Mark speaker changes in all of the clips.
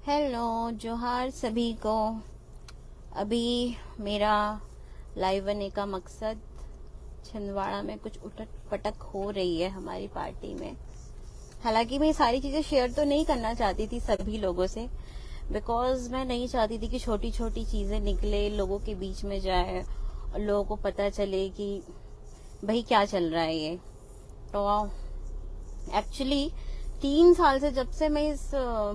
Speaker 1: Hello, जोहार सभी को। अभी मेरा लाइव आने का मकसद, छिंदवाड़ा में कुछ उठक पटक हो रही है हमारी पार्टी में। हालांकि मैं ये सारी चीजें शेयर तो नहीं करना चाहती थी सभी लोगों से, बिकॉज मैं नहीं चाहती थी कि छोटी छोटी चीजें निकले, लोगों के बीच में जाए और लोगों को पता चले कि भाई क्या चल रहा है ये। तो एक्चुअली 3 साल से, जब से मैं इस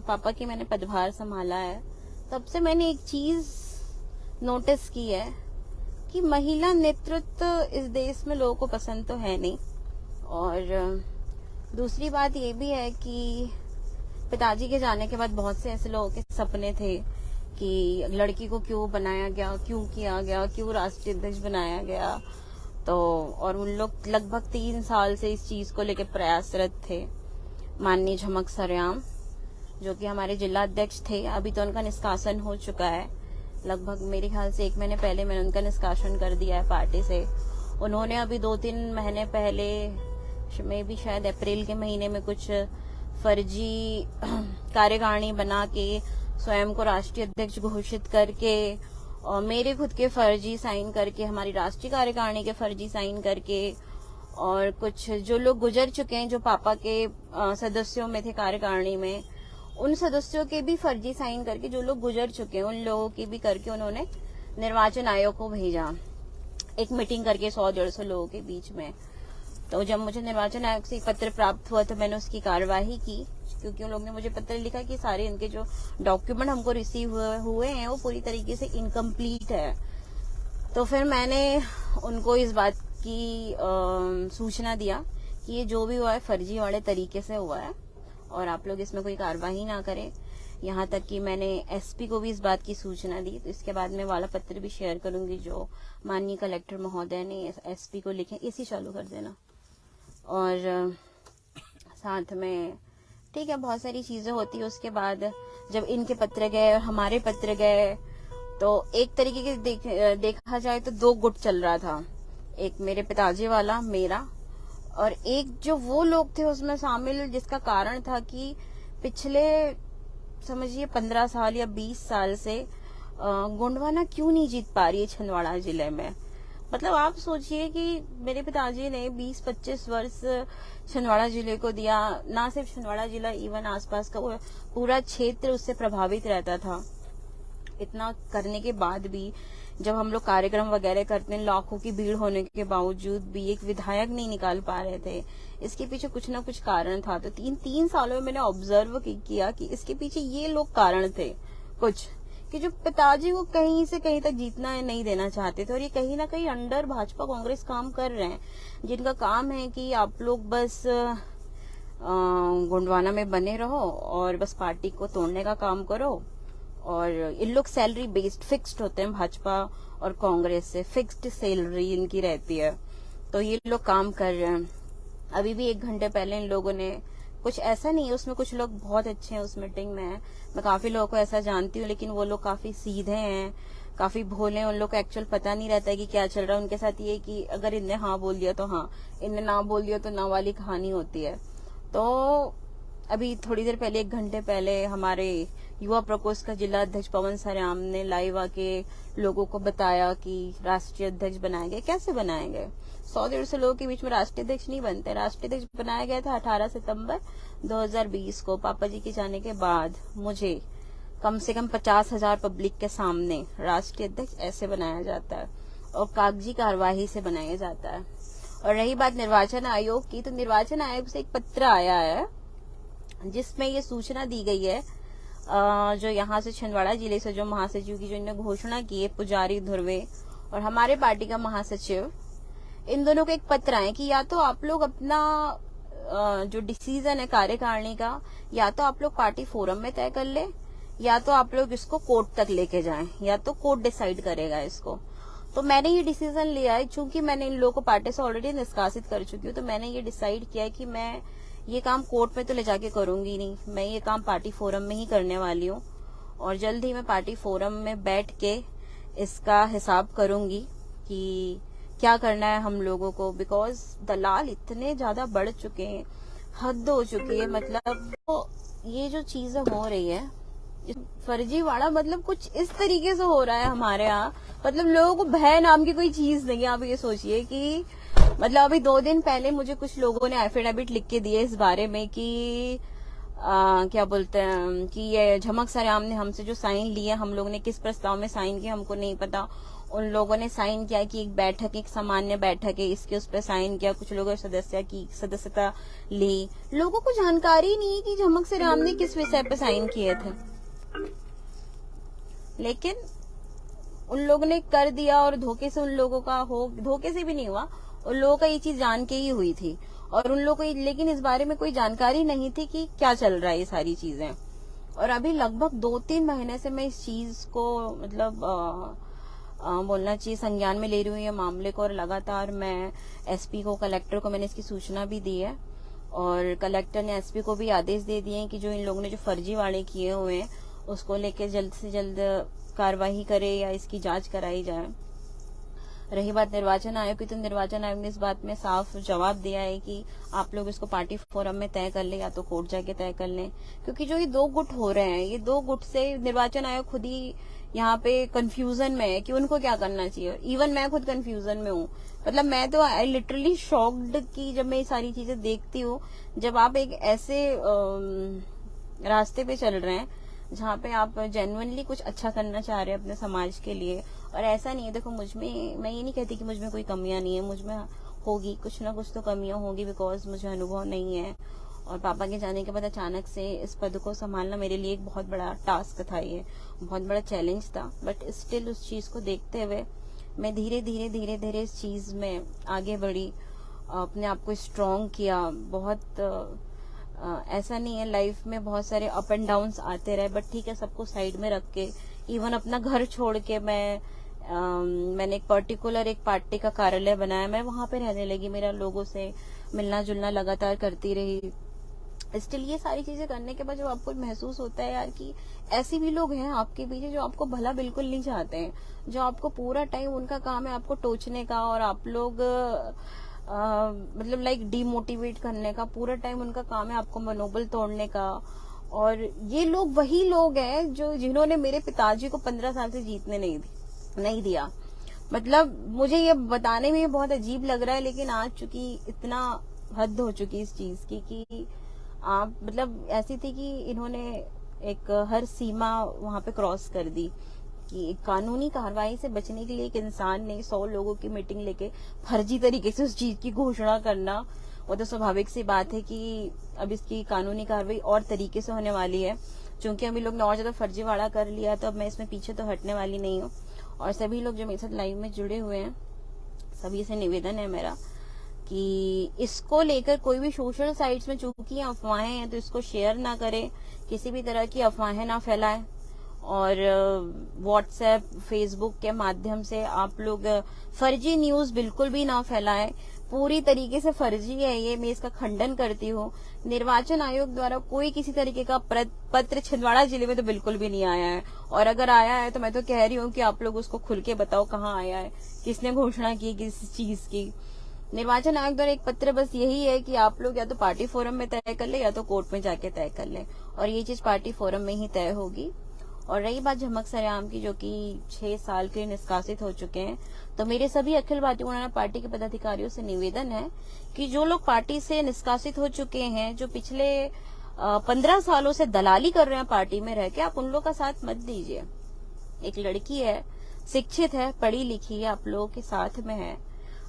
Speaker 1: पापा की मैंने पदभार संभाला है, तब से मैंने एक चीज नोटिस की है कि महिला नेतृत्व इस देश में लोगों को पसंद तो है नहीं। और दूसरी बात ये भी है कि पिताजी के जाने के बाद बहुत से ऐसे लोगों के सपने थे कि लड़की को क्यों बनाया गया, क्यों किया गया, क्यों राष्ट्रीय अध्यक्ष बनाया गया। तो और उन लोग लगभग 3 साल से इस चीज को लेकर प्रयासरत थे। माननीय झमक सरयाम, जो कि हमारे जिला अध्यक्ष थे, अभी तो उनका निष्कासन हो चुका है। लगभग मेरे ख्याल से 1 महीने पहले मैंने उनका निष्कासन कर दिया है पार्टी से। उन्होंने अभी 2-3 महीने पहले, में भी शायद अप्रैल के महीने में, कुछ फर्जी कार्यकारिणी बना के स्वयं को राष्ट्रीय अध्यक्ष घोषित करके, और मेरे खुद के फर्जी साइन करके, हमारी राष्ट्रीय कार्यकारिणी के फर्जी साइन करके, और कुछ जो लोग गुजर चुके हैं, जो पापा के सदस्यों में थे कार्यकारिणी में, उन सदस्यों के भी फर्जी साइन करके, जो लोग गुजर चुके हैं उन लोगों की भी करके उन्होंने निर्वाचन आयोग को भेजा, एक मीटिंग करके 100-150 लोगों के बीच में। तो जब मुझे निर्वाचन आयोग से एक पत्र प्राप्त हुआ तो मैंने उसकी कार्यवाही की, क्योंकि उन लोगों ने मुझे पत्र लिखा कि सारे इनके जो डॉक्यूमेंट हमको रिसीव हुए हैं वो पूरी तरीके से इनकम्प्लीट है। तो फिर मैंने उनको इस बात की सूचना दिया कि ये जो भी हुआ है फर्जी वाले तरीके से हुआ है और आप लोग इसमें कोई कार्रवाई ना करें। यहाँ तक कि मैंने एसपी को भी इस बात की सूचना दी। तो इसके बाद मैं वाला पत्र भी शेयर करूंगी जो माननीय कलेक्टर महोदय ने एसपी को लिखे। इसी चालू कर देना। और साथ में ठीक है, बहुत सारी चीजें होती है। उसके बाद जब इनके पत्र गए और हमारे पत्र गए, तो एक तरीके के देखा जाए तो 2 गुट चल रहा था। एक मेरे पिताजी वाला, मेरा, और एक जो वो लोग थे उसमें शामिल, जिसका कारण था कि पिछले समझिए 15 साल या 20 साल से गोंडवाना क्यों नहीं जीत पा रही है छिंदवाड़ा जिले में। मतलब आप सोचिए कि मेरे पिताजी ने 20-25 वर्ष छिंदवाड़ा जिले को दिया। ना सिर्फ छिंदवाड़ा जिला, इवन आसपास का वो पूरा क्षेत्र उससे प्रभावित रहता था। इतना करने के बाद भी जब हम लोग कार्यक्रम वगैरह करते हैं, लाखों की भीड़ होने के बावजूद भी एक विधायक नहीं निकाल पा रहे थे। इसके पीछे कुछ ना कुछ कारण था। तो 3 सालों में मैंने ऑब्जर्व किया कि इसके पीछे ये लोग कारण थे कुछ, कि जो पिताजी को कहीं से कहीं तक जीतना नहीं देना चाहते थे। और ये कहीं ना कहीं अंडर भाजपा कांग्रेस काम कर रहे हैं, जिनका काम है कि आप लोग बस गोंडवाना में बने रहो और बस पार्टी को तोड़ने का काम करो। और इन लोग सैलरी बेस्ड फिक्स्ड होते हैं, भाजपा और कांग्रेस से फिक्स्ड सैलरी इनकी रहती है। तो ये लोग काम कर रहे हैं। अभी भी 1 घंटे पहले इन लोगों ने कुछ, ऐसा नहीं है, उसमें कुछ लोग बहुत अच्छे हैं उस मीटिंग में, मैं काफी लोगों को ऐसा जानती हूँ, लेकिन वो लोग काफी सीधे हैं, काफी भोले हैं। उन लोग को एक्चुअल पता नहीं रहता है कि क्या चल रहा है। उनके साथ ये कि अगर इनने हाँ बोल दिया तो हाँ, इनने ना बोल दिया तो ना वाली कहानी होती है। तो अभी थोड़ी देर पहले, 1 घंटे पहले, हमारे युवा प्रकोष्ठ का जिला अध्यक्ष पवन सरयाम ने लाइव आके लोगों को बताया कि राष्ट्रीय अध्यक्ष बनाए गए। कैसे बनाए गए? 100-150 लोगों के बीच में राष्ट्रीय अध्यक्ष नहीं बनते। राष्ट्रीय अध्यक्ष बनाया गया था 18 सितंबर 2020 को, पापा जी के जाने के बाद। मुझे कम से कम 50,000 पब्लिक के सामने राष्ट्रीय अध्यक्ष ऐसे बनाया जाता है और कागजी कार्यवाही से बनाया जाता है। और रही बात निर्वाचन आयोग की, तो निर्वाचन आयोग से एक पत्र आया है जिसमें ये सूचना दी गई है, जो यहाँ से छिंदवाड़ा जिले से जो महासचिव की जो इन्होंने घोषणा की है, पुजारी ध्रुवे और हमारे पार्टी का महासचिव, इन दोनों को एक पत्र आए कि या तो आप लोग अपना जो डिसीजन है कार्यकारिणी का, या तो आप लोग पार्टी फोरम में तय कर ले, या तो आप लोग इसको कोर्ट तक लेके जाएं, या तो कोर्ट डिसाइड करेगा इसको। तो मैंने ये डिसीजन लिया है, चूंकि मैंने इन लोगों को पार्टी से ऑलरेडी निष्कासित कर चुकी हूँ, तो मैंने ये डिसाइड किया है कि मैं ये काम कोर्ट में तो ले जाके करूंगी नहीं, मैं ये काम पार्टी फोरम में ही करने वाली हूँ। और जल्द ही मैं पार्टी फोरम में बैठ के इसका हिसाब करूंगी कि क्या करना है हम लोगों को। बिकॉज दलाल इतने ज्यादा बढ़ चुके हैं, हद हो चुकी है। मतलब तो ये जो चीजें हो रही है, फर्जीवाड़ा मतलब कुछ इस तरीके से हो रहा है हमारे यहाँ, मतलब लोगों को भय नाम की कोई चीज नहीं है। आप ये सोचिए कि मतलब अभी 2 दिन पहले मुझे कुछ लोगों ने एफिडेविट लिख के दिए इस बारे में कि क्या बोलते हैं कि ये झमक सरेआम ने हमसे जो साइन लिए, हम लोगों ने किस प्रस्ताव में साइन किया हमको नहीं पता। उन लोगों ने साइन किया कि एक बैठक, एक सामान्य बैठक है, इसके उस पर साइन किया। कुछ लोगों ने सदस्यता ली। लोगों को जानकारी नहीं कि झमक सरेआम ने किस विषय पे साइन किए थे, लेकिन उन लोगों ने कर दिया और धोखे से उन लोगों का धोखे से भी नहीं हुआ, उन लोगों का ये चीज जान के ही हुई थी और उन लोगों को लेकिन इस बारे में कोई जानकारी नहीं थी कि क्या चल रहा है ये सारी चीजें। और अभी लगभग 2-3 महीने से मैं इस चीज को मतलब बोलना चाहिए संज्ञान में ले रही हूँ ये मामले को, और लगातार मैं एसपी को, कलेक्टर को मैंने इसकी सूचना भी दी है और कलेक्टर ने एसपी को भी आदेश दे दिए हैं कि जो इन लोगों ने जो फर्जीवाड़े किए हुए हैं उसको लेके जल्द से जल्द कार्रवाई करे या इसकी जांच कराई जाए। रही बात निर्वाचन आयोग की, तो निर्वाचन आयोग ने इस बात में साफ जवाब दिया है कि आप लोग इसको पार्टी फोरम में तय कर ले या तो कोर्ट जाके तय कर लें, क्योंकि जो ये 2 गुट हो रहे हैं, ये 2 गुट से निर्वाचन आयोग खुद ही यहाँ पे कंफ्यूजन में है कि उनको क्या करना चाहिए। इवन मैं खुद कंफ्यूजन में हूँ, मतलब मैं तो आई लिटरली शॉक्ड कि जब मैं ये सारी चीजें देखती हूँ, जब आप एक ऐसे रास्ते पे चल रहे हैं जहाँ पे आप जेन्युइनली कुछ अच्छा करना चाह रहे हैं अपने समाज के लिए। और ऐसा नहीं है, देखो मुझ में, मैं ये नहीं कहती कि मुझ में कोई कमियां नहीं है, मुझ में होगी कुछ ना कुछ तो कमियां होगी, बिकॉज मुझे अनुभव नहीं है और पापा के जाने के बाद अचानक से इस पद को संभालना मेरे लिए एक बहुत बड़ा टास्क था, ये बहुत बड़ा चैलेंज था। बट स्टिल उस चीज को देखते हुए मैं धीरे धीरे इस चीज में आगे बढ़ी, अपने आप को स्ट्रॉन्ग किया। बहुत ऐसा नहीं है, लाइफ में बहुत सारे अप एंड डाउन्स आते रहे, बट ठीक है, सबको साइड में रख के इवन अपना घर छोड़ के मैंने एक पर्टिकुलर एक पार्टी का कार्यालय बनाया, मैं वहां पे रहने लगी, मेरा लोगों से मिलना जुलना लगातार करती रही। स्टिल ये सारी चीजें करने के बाद जब आपको महसूस होता है यार कि ऐसे भी लोग हैं आपके पीछे जो आपको भला बिल्कुल नहीं चाहते हैं, जो आपको पूरा टाइम उनका काम है आपको टोचने का, और आप लोग मतलब लाइक डीमोटिवेट करने का, पूरा टाइम उनका काम है आपको मनोबल तोड़ने का। और ये लोग वही लोग हैं जिन्होंने मेरे पिताजी को 15 साल से जीतने नहीं दिया। मतलब मुझे ये बताने में बहुत अजीब लग रहा है, लेकिन आज चूंकि इतना हद हो चुकी इस चीज की कि आप मतलब ऐसी थी कि इन्होंने एक हर सीमा वहां पे क्रॉस कर दी कि कानूनी कार्रवाई से बचने के लिए एक इंसान ने 100 लोगों की मीटिंग लेके फर्जी तरीके से उस चीज की घोषणा करना, वो तो स्वाभाविक सी बात है कि अब इसकी कानूनी कार्रवाई और तरीके से होने वाली है। चूंकि अभी लोग ने और ज्यादा फर्जीवाड़ा कर लिया, तो अब मैं इसमें पीछे तो हटने वाली नहीं हूँ। और सभी लोग जो मेरे साथ लाइव में जुड़े हुए हैं, सभी से निवेदन है मेरा कि इसको लेकर कोई भी सोशल साइट्स में चूंकि अफवाहें हैं तो इसको शेयर ना करें, किसी भी तरह की अफवाहें ना फैलाएं। और व्हाट्सएप, फेसबुक के माध्यम से आप लोग फर्जी न्यूज बिल्कुल भी ना फैलाएं, पूरी तरीके से फर्जी है ये, मैं इसका खंडन करती हूँ। निर्वाचन आयोग द्वारा कोई किसी तरीके का पत्र छिंदवाड़ा जिले में तो बिल्कुल भी नहीं आया है, और अगर आया है तो मैं तो कह रही हूँ कि आप लोग उसको खुल के बताओ कहाँ आया है, किसने घोषणा की किस चीज की। निर्वाचन आयोग द्वारा एक पत्र बस यही है कि आप लोग या तो पार्टी फोरम में तय कर ले या तो कोर्ट में जाके तय कर ले, और ये चीज पार्टी फोरम में ही तय होगी। और रही बात झमक सरेआम की, जो कि 6 साल के निष्कासित हो चुके हैं, तो मेरे सभी अखिल भारतीय गणना पार्टी के पदाधिकारियों से निवेदन है कि जो लोग पार्टी से निष्कासित हो चुके हैं, जो पिछले 15 सालों से दलाली कर रहे हैं पार्टी में रह के, आप उन लोग का साथ मत दीजिए। एक लड़की है, शिक्षित है, पढ़ी लिखी है, आप लोगों के साथ में है,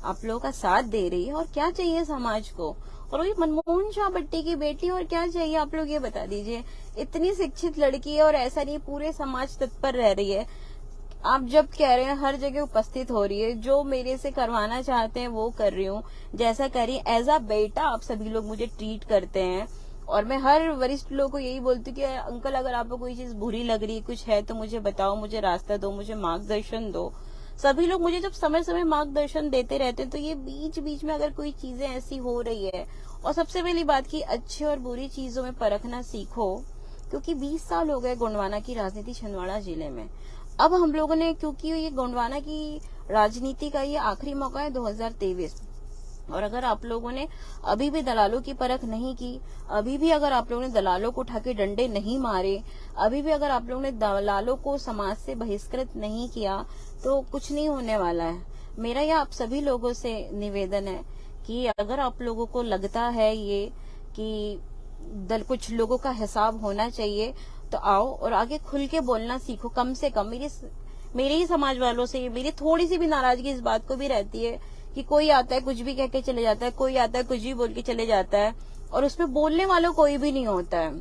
Speaker 1: आप लोगों का साथ दे रही है, और क्या चाहिए समाज को। और वही मनमोहन शाह भट्टी की बेटी, और क्या चाहिए आप लोग ये बता दीजिए। इतनी शिक्षित लड़की है और ऐसा नहीं पूरे समाज तत्पर रह रही है। आप जब कह रहे हैं हर जगह उपस्थित हो रही है, जो मेरे से करवाना चाहते हैं वो कर रही हूँ, जैसा कर रही एज अ बेटा आप सभी लोग मुझे ट्रीट करते हैं। और मैं हर वरिष्ठ लोग को यही बोलती हूँ कि अंकल अगर आपको कोई चीज बुरी लग रही है, कुछ है तो मुझे बताओ, मुझे रास्ता दो, मुझे मार्गदर्शन दो। सभी लोग मुझे जब समय समय मार्गदर्शन देते रहते हैं, तो ये बीच बीच में अगर कोई चीजें ऐसी हो रही है, और सबसे पहली बात की अच्छी और बुरी चीजों में परखना सीखो, क्योंकि 20 साल हो गए गोंडवाना की राजनीति छिंदवाड़ा जिले में। अब हम लोगों ने, क्योंकि ये गोंडवाना की राजनीति का ये आखिरी मौका है 2023, और अगर आप लोगों ने अभी भी दलालों की परख नहीं की, अभी भी अगर आप लोगों ने दलालों को उठा के डंडे नहीं मारे, अभी भी अगर आप लोगों ने दलालों को समाज से बहिष्कृत नहीं किया, तो कुछ नहीं होने वाला है। मेरा यह आप सभी लोगों से निवेदन है कि अगर आप लोगों को लगता है ये कि कुछ लोगों का हिसाब होना चाहिए, तो आओ और आगे खुल के बोलना सीखो। कम से कम मेरे ही समाज वालों से मेरी थोड़ी सी भी नाराजगी इस बात को भी रहती है कि कोई आता है कुछ भी कह के चले जाता है, कोई आता है कुछ भी बोल के चले जाता है, और उसमें बोलने वालों कोई भी नहीं होता है।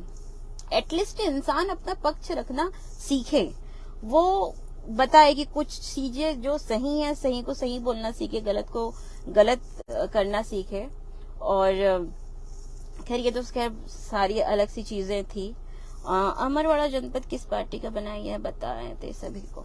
Speaker 1: एटलीस्ट इंसान अपना पक्ष रखना सीखे, वो बताए कि कुछ चीजें जो सही है सही को सही बोलना सीखे, गलत को गलत करना सीखे। और खैर ये तो खैर सारी अलग सी चीजें थी। अमरवाड़ा जनपद किस पार्टी का बना है बता रहे थे सभी को।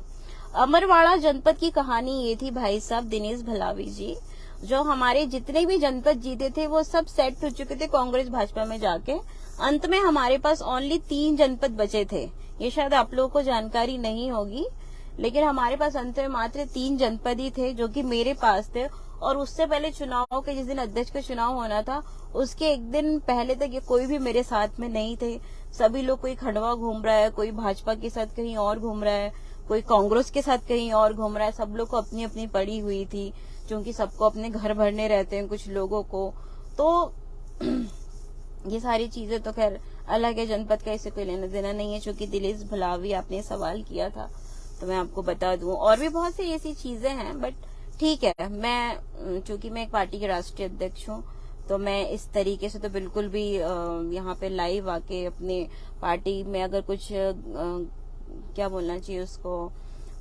Speaker 1: अमरवाड़ा जनपद की कहानी ये थी भाई साहब, दिनेश भलावी जी जो हमारे जितने भी जनपद जीते थे वो सब सेट हो चुके थे कांग्रेस भाजपा में जाके। अंत में हमारे पास ओनली 3 जनपद बचे थे। ये शायद आप लोगों को जानकारी नहीं होगी, लेकिन हमारे पास अंत में मात्र 3 जनपद ही थे जो कि मेरे पास थे। और उससे पहले चुनाव के जिस दिन अध्यक्ष का चुनाव होना था उसके एक दिन पहले तक ये कोई भी मेरे साथ में नहीं थे। सभी लोग, कोई खंडवा घूम रहा है, कोई भाजपा के साथ कहीं और घूम रहा है, कोई कांग्रेस के साथ कहीं और घूम रहा है। सब लोग को अपनी अपनी पड़ी हुई थी, क्योंकि सबको अपने घर भरने रहते हैं कुछ लोगों को। तो ये सारी चीजें तो खैर अलग है, जनपद का इससे कोई लेना देना नहीं है। चूंकि दिनेश भलावी आपने सवाल किया था तो मैं आपको बता दूं, और भी बहुत सी ऐसी चीजें हैं, बट ठीक है। मैं चूंकि मैं एक पार्टी के राष्ट्रीय अध्यक्ष हूँ, तो मैं इस तरीके से तो बिल्कुल भी यहाँ पे लाइव आके अपने पार्टी में अगर कुछ क्या बोलना चाहिए उसको,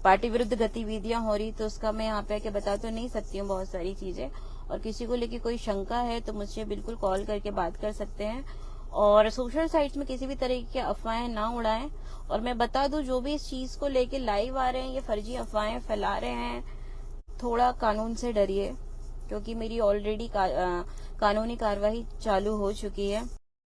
Speaker 1: पार्टी विरुद्ध गतिविधियां हो रही तो उसका मैं यहाँ पे आके बता तो नहीं सकती हूँ बहुत सारी चीजें। और किसी को लेके कोई शंका है तो मुझसे बिल्कुल कॉल करके बात कर सकते हैं। और सोशल साइट्स में किसी भी तरह की अफवाहें ना उड़ाएं। और मैं बता दूं, जो भी इस चीज को लेके लाइव आ रहे हैं, ये फर्जी अफवाहें फैला रहे हैं, थोड़ा कानून से डरिए, क्योंकि मेरी ऑलरेडी कानूनी कार्रवाई चालू हो चुकी है।